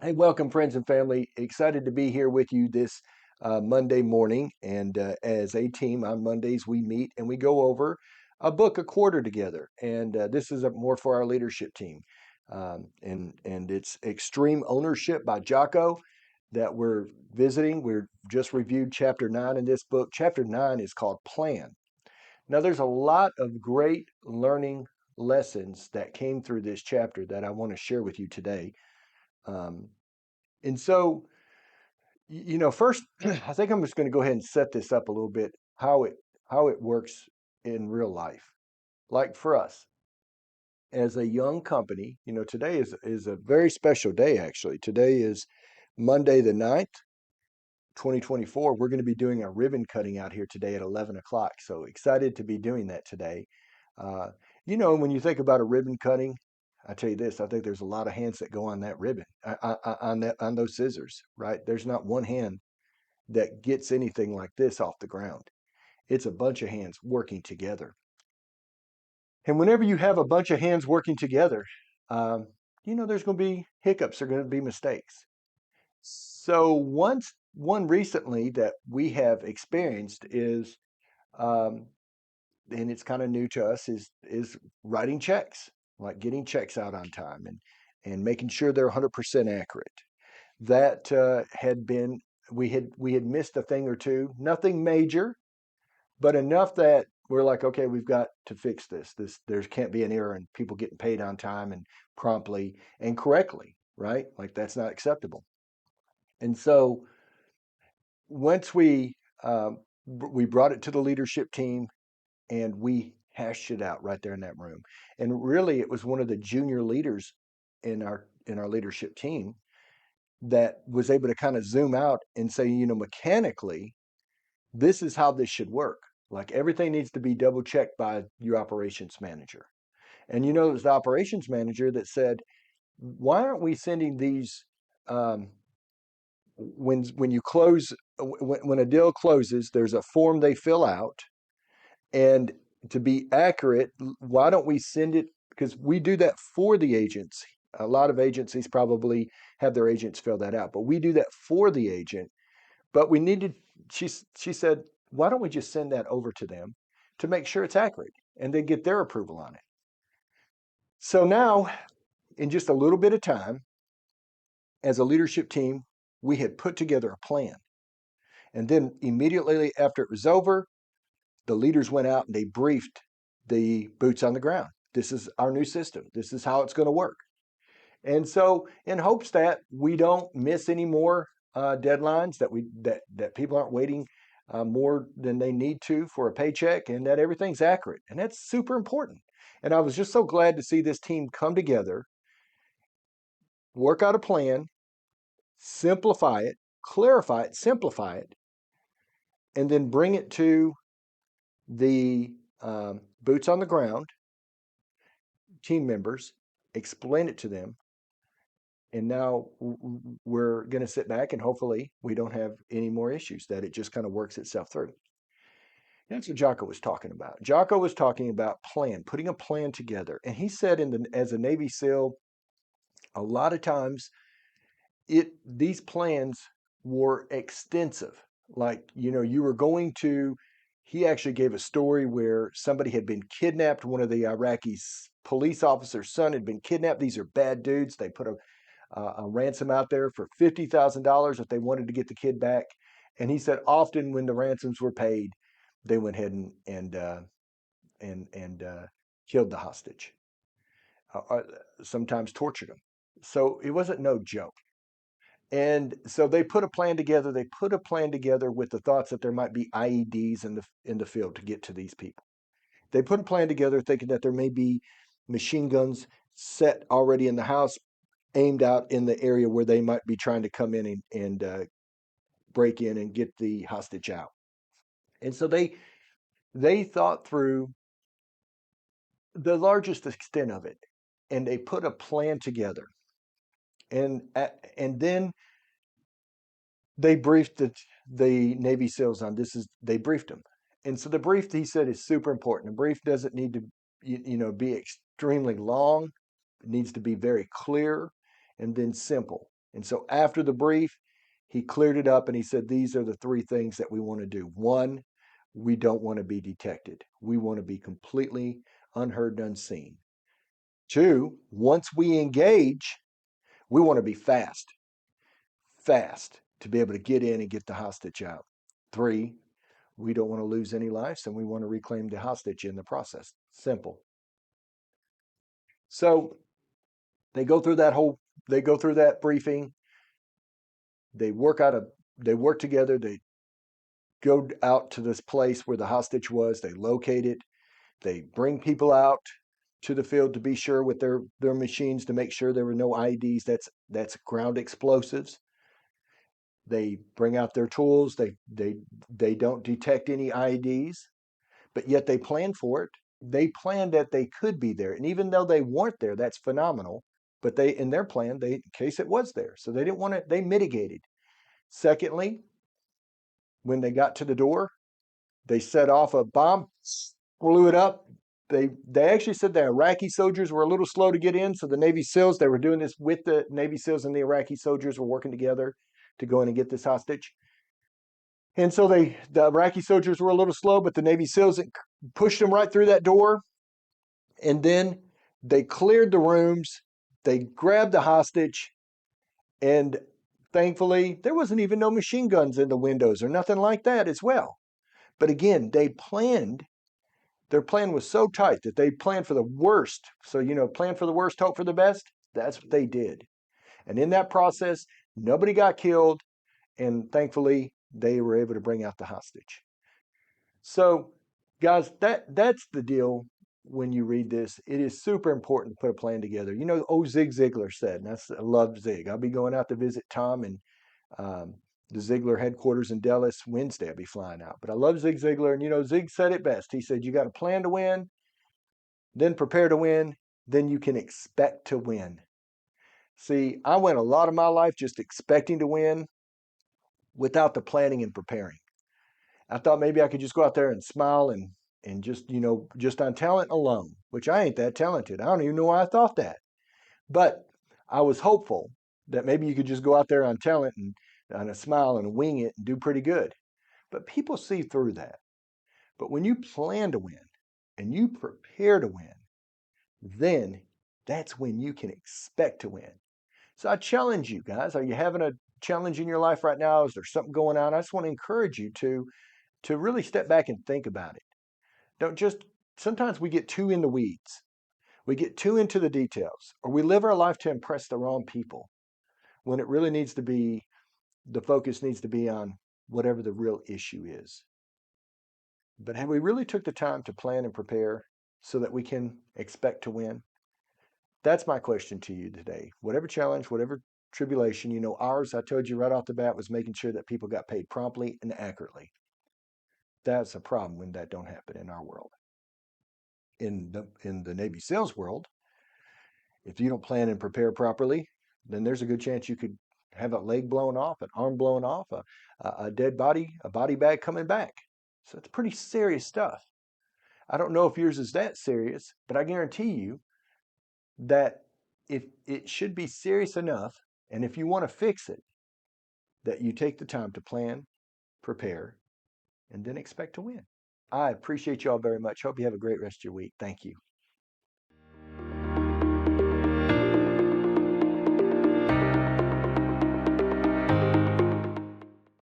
Hey, welcome, friends and family. Excited to be here with you this Monday morning. And as a team on Mondays, we meet and we go over a book a quarter together. And this is more for our leadership team. And it's Extreme Ownership by Jacko that we're visiting. We're just reviewed chapter 9 in this book. Chapter 9 is called Plan. Now, there's a lot of great learning lessons that came through this chapter that I want to share with you today. Um, and so, first, I think I'm just going to go ahead and set this up a little bit, how it works in real life. Like for us, as a young company, today is a very special day, actually. Today is Monday the 9th, 2024. We're going to be doing a ribbon cutting out here today at 11 o'clock. So excited to be doing that today. Uh, when you think about a ribbon cutting, I tell you this, I think there's a lot of hands that go on that ribbon, on those scissors, right? There's not one hand that gets anything like this off the ground. It's a bunch of hands working together. And whenever you have a bunch of hands working together, there's going to be hiccups, there's going to be mistakes. So one recently that we have experienced is, um, and it's kind of new to us, is writing checks, like getting checks out on time and making sure they're 100% accurate. That had been we had missed a thing or two, nothing major, but enough that we're like, okay, we've got to fix this. There can't be an error and people getting paid on time and promptly and correctly, right? Like that's not acceptable. And so once we brought it to the leadership team and we hashed it out right there in that room. And really, it was one of the junior leaders in our leadership team that was able to kind of zoom out and say, mechanically, this is how this should work. Like everything needs to be double checked by your operations manager. And it was the operations manager that said, why aren't we sending these um, when you close when a deal closes, there's a form they fill out, and to be accurate, why don't we send it, because we do that for the agents. A lot of agencies probably have their agents fill that out, but we do that for the agent. But we needed, she said, why don't we just send that over to them to make sure it's accurate and they get their approval on it? So now, in just a little bit of time, as a leadership team, we had put together a plan. And then immediately after it was over, the leaders went out and they briefed the boots on the ground. This is our new system. This is how it's going to work. And so, in hopes that we don't miss any more deadlines, that people aren't waiting more than they need to for a paycheck, and that everything's accurate, and that's super important. And I was just so glad to see this team come together, work out a plan, simplify it, clarify it, simplify it, and then bring it to the boots on the ground team members, explain it to them, and now we're going to sit back and hopefully we don't have any more issues, that it just kind of works itself through. That's what Jacko was talking about. Jacko was talking about plan, putting a plan together. And he said, as a Navy SEAL, a lot of times these plans were extensive. Like, you were going to, he actually gave a story where somebody had been kidnapped. One of the Iraqi police officer's son had been kidnapped. These are bad dudes. They put a ransom out there for $50,000 if they wanted to get the kid back. And he said often when the ransoms were paid, they went ahead and killed the hostage. Uh, Sometimes tortured them. So it wasn't no joke. And so they put a plan together. They put a plan together with the thoughts that there might be IEDs in the field to get to these people. They put a plan together thinking that there may be machine guns set already in the house, aimed out in the area where they might be trying to come in and break in and get the hostage out. And so they thought through the largest extent of it, and they put a plan together. And then they briefed the Navy SEALs on this. They briefed them, and so the brief, he said, is super important. The brief doesn't need to be extremely long. It needs to be very clear and then simple. And so after the brief, he cleared it up and he said, these are the three things that we want to do. One, we don't want to be detected. We want to be completely unheard and unseen. Two, once we engage, we want to be fast to be able to get in and get the hostage out. Three, we don't want to lose any lives and we want to reclaim the hostage in the process. Simple. So they go through that briefing. They work together. They go out to this place where the hostage was. They locate it. They bring people out to the field to be sure with their machines to make sure there were no IEDs. That's ground explosives. They bring out their tools. They don't detect any IEDs, but yet they plan for it. They planned that they could be there, and even though they weren't there, that's phenomenal. But they, in their plan, in case it was there, so they didn't want to. They mitigated. Secondly, when they got to the door, they set off a bomb, blew it up. They actually said the Iraqi soldiers were a little slow to get in, so the Navy SEALs, they were doing this with the Navy SEALs, and the Iraqi soldiers were working together to go in and get this hostage. And so the Iraqi soldiers were a little slow, but the Navy SEALs pushed them right through that door. And then they cleared the rooms, they grabbed the hostage, and thankfully, there wasn't even no machine guns in the windows or nothing like that as well. But again, their plan was so tight that they planned for the worst. So, plan for the worst, hope for the best. That's what they did. And in that process, nobody got killed. And thankfully, they were able to bring out the hostage. So, guys, that's the deal when you read this. It is super important to put a plan together. Zig Ziglar said, and I love Zig. I'll be going out to visit Tom and um, the Ziglar headquarters in Dallas Wednesday. I'll be flying out. But I love Zig Ziglar. And, Zig said it best. He said, you got to plan to win, then prepare to win, then you can expect to win. See, I went a lot of my life just expecting to win without the planning and preparing. I thought maybe I could just go out there and smile and just on talent alone, which I ain't that talented. I don't even know why I thought that. But I was hopeful that maybe you could just go out there on talent and on a smile and wing it and do pretty good. But people see through that. But when you plan to win and you prepare to win, then that's when you can expect to win. So I challenge you guys. Are you having a challenge in your life right now? Is there something going on? I just want to encourage you to really step back and think about it. Don't just, sometimes we get too in the weeds. We get too into the details, or we live our life to impress the wrong people when it really needs to be, the focus needs to be on whatever the real issue is. But have we really took the time to plan and prepare so that we can expect to win? That's my question to you today. Whatever challenge, whatever tribulation, ours, I told you right off the bat, was making sure that people got paid promptly and accurately. That's a problem when that don't happen in our world. In the Navy SEALs world, if you don't plan and prepare properly, then there's a good chance you could have a leg blown off, an arm blown off, a dead body, a body bag coming back. So it's pretty serious stuff. I don't know if yours is that serious, but I guarantee you that if it should be serious enough, and if you want to fix it, that you take the time to plan, prepare, and then expect to win. I appreciate y'all very much. Hope you have a great rest of your week. Thank you.